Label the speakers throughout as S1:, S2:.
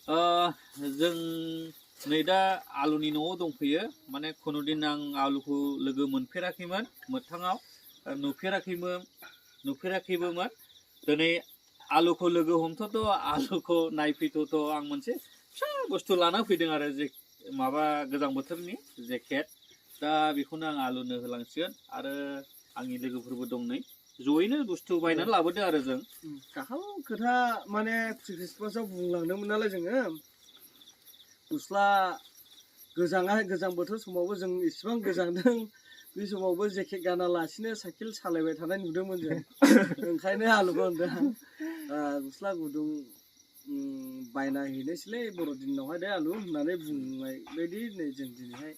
S1: जों नै दा आलुनि न'आव दंफैयो माने खुनुदिन आं आलुखौ लोगो मोनफेराखैमोन मोगथाङाव नुफेराखैबोमोन दिनै आलुखौ लोगो हमथ'थ' आलुखौ नायफैथ'थ' आं मोनसे फिसा बुस्थु लाना फैदों आरो जे माबा गोजां बोथोरनि जेकेट दा बेखौनो आं आलुनो होलांसिगोन आरो आंनि लोगोफोरबो दं नै जयैनो बुस्थु बायनानै लाबोदों आरो जों
S2: गाहाम खोथा माने क्रिसमासाव बुंलांदोंमोन नालाय जोङो गस्ला गोजां बोथोर समावबो जों इसेबां गोजांदों बे समावबो जेकेट गानालासिनो साइकेल सालायबाय थानाय नुदोंमोन जों ओंखायनो आलुखौ होनदों गस्ला गुदुं बायना हैनोसैलै बर'दिनावहाय दे आलु होननानै बुंनाय बायदि नै जों दिनैहाय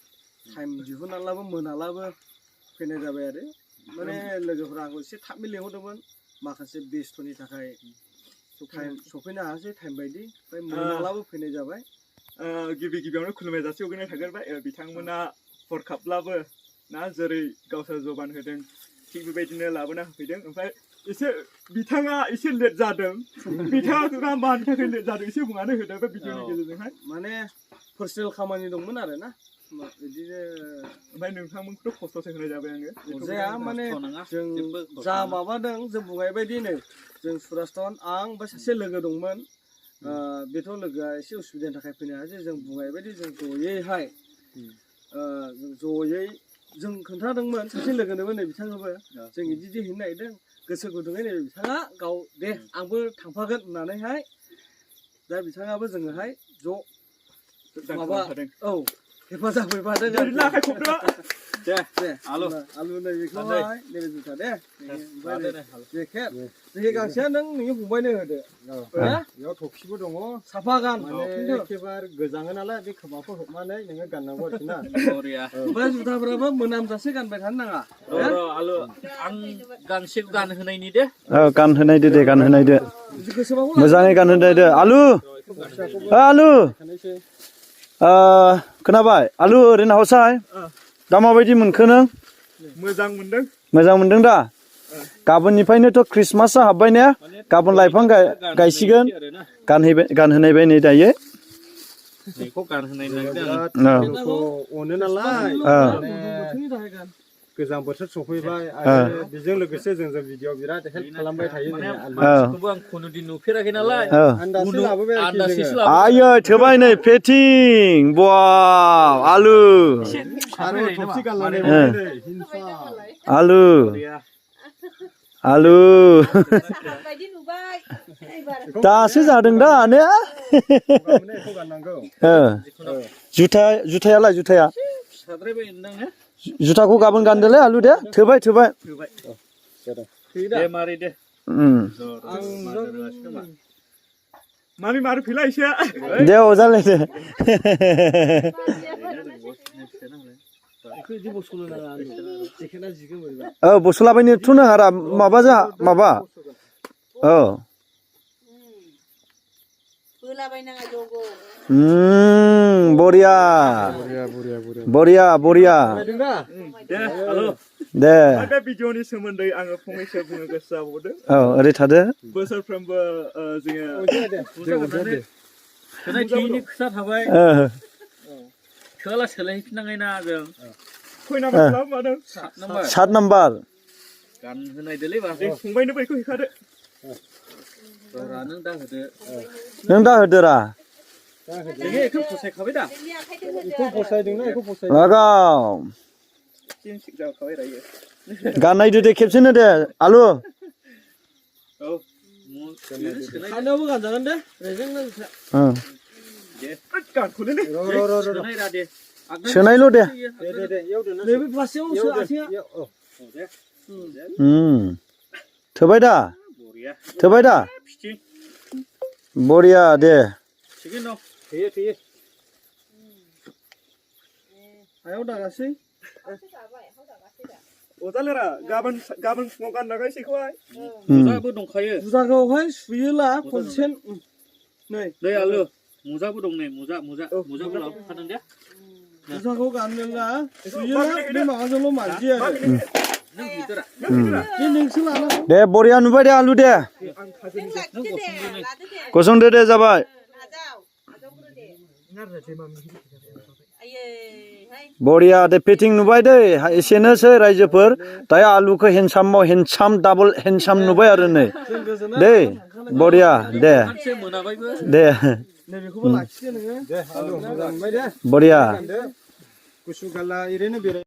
S2: टाइम दिहुननालाबो मोनालाबो फैनाय जाबाय आरो माने लोगोफोरा आंखौ एसे थाबनो लिंहरदोंमोन माखासे बेस्थ'नि थाखाय टाइम सफैनो हायासै टाइम बायदि ओमफ्राय मोनालाबो फैनाय जाबाय
S3: गिबियावनो खुलुमनाय जासि हरग्रोनाय थागोरबाय बिथांमोना हरखाबब्लाबो ना जेरै गावसोर जबान होदों थिग बेबायदिनो लाबोना होफैदों ओमफ्राय एसे बिथाङा एसे लेट जादों बिथाङा मानि थाखाय लेट जादों एसे बुंनानै होदों बे भिडिअनि गेजेरजोंहाय
S2: माने पार्सनेल खामानि दंमोन आरो ना बिदिनो
S3: ओमफ्राय नोंथांमोनखौथ' खस्थ'सो होनाय जाबाय आङो
S2: जाया माने जों जा माबादों जों बुंनाय बायदिनो जों सुरास्थन आं ओमफ्राय सासे लोगो दंमोन बेथ' लोगोआ एसे उसुबिदानि थाखाय फैनो हायासै जों बुंनाय बायदि जों ज'यैहाय जों खोन्थादोंमोन सासे लोगोनोबो नै बिथाङाबो जों बिदि हैनो नागिरदों गोसो गुदुङै नै बिथाङा गाव दे आंबो थांफागोन होननानैहाय दा बिथाङाबो जोङोहाय ज' माबा औ हेफाजाब हैफादों दे आलु नै बेखौहाय नैबे जुथा दे जेकेट गांसेया नों नोंनि फंबायनो होदो बेयाव थफिबो दङ साफा गान एखेबारे गोजाङो नालाय बे खोमाखौ होबनानै नोङो गाननांगौ आरोखि ना ओमफ्राय जुथाफोराबो मोनामजासे गानबाय थानो नाङा
S1: आलु आं गांसेखौ गानहोनायनि दे
S4: गानहोनायदो दे गानहोनायदो मोजाङै गानहोनायदो आलु आलु खोनाबाय आलु ओरैनो हावसाय दा माबायदि मोनखो नों मोजां मोनदों दा गाबोननिफ्रायनोथ' ख्रिस्टमासआ हाबबाय ने गाबोन लाइफां गायसिगोन गानहोनाय बाय नै दायो
S1: बेखौ गानहोनाय
S2: अनो नालाय गोजां बोथोर सफैबाय आरो बेजों लोगोसे जों भिडिअ बिराद हेल्प खालामबाय थायो
S1: मानसिखौबो आं खुनुदिन नुफेराखै नालाय
S4: आयै थोबाय नै पेटिं वाव आलु आलु दासो जादों दा ने जुथायालाय जुथाखौ गाबोन गानदोलै आलु दे थोबाय
S1: दे मारै दे
S3: मामि मारो फैला एसे
S4: दे अजालाय दे बसलाबायनोथ' नाङा माबा औ बरिया दे
S3: बे भिडिअनि सोमोन्दै आङो फंनैसो बुंनो गोसो जाबावदों
S4: औ ओरै थादो
S3: बोसोरफ्रोमबो
S1: जोङो खोथा थाबाय सोलायहैफिननांगौ ना जों
S4: 7 नाम्बार
S1: गानहोनायदोलै
S3: फंबायनोबो बेखौ हैखादो
S4: नों दा होदोरा
S1: बेखौ फसायखाबाय दा
S4: लागाव गाननायदो दे खेबसेनो दे आलु
S2: खानायावबो गानजागोन दे
S4: सोनायल' दे थोबाय दा बरिया दे
S2: हायाव दागासै
S3: अजालेरा गाबोन फुङाव गानलागायसै बेखौहाय
S1: मुजाबो दंखायो
S2: जुथाखौहाय सुयोला खनसेन
S1: नै आलु मुजाबो दं नै मुजाबो लाबोफादों दे
S2: जुथाखौ गानोला सुयोला बे माबाजोंल' मानजियो आरो
S4: दे बरिया नुबाय दे आलु दे गसंदो दे जाबाय बरिया दे फिटिं नुबाय दै एसेनोसै रायजोफोर दायो आलुखौ हेन्डसाम डाबल हेन्डसाम नुबाय आरो नै
S2: जों गोजोननाय
S4: दे बरिया दे
S1: सानसे मोनाबायबो
S4: दे
S2: नैबेखौबो लाखिदो नोङो दे आलु मोजां मोनबाय दे
S4: बरिया
S2: गुसु गाला ओरैनो बेराय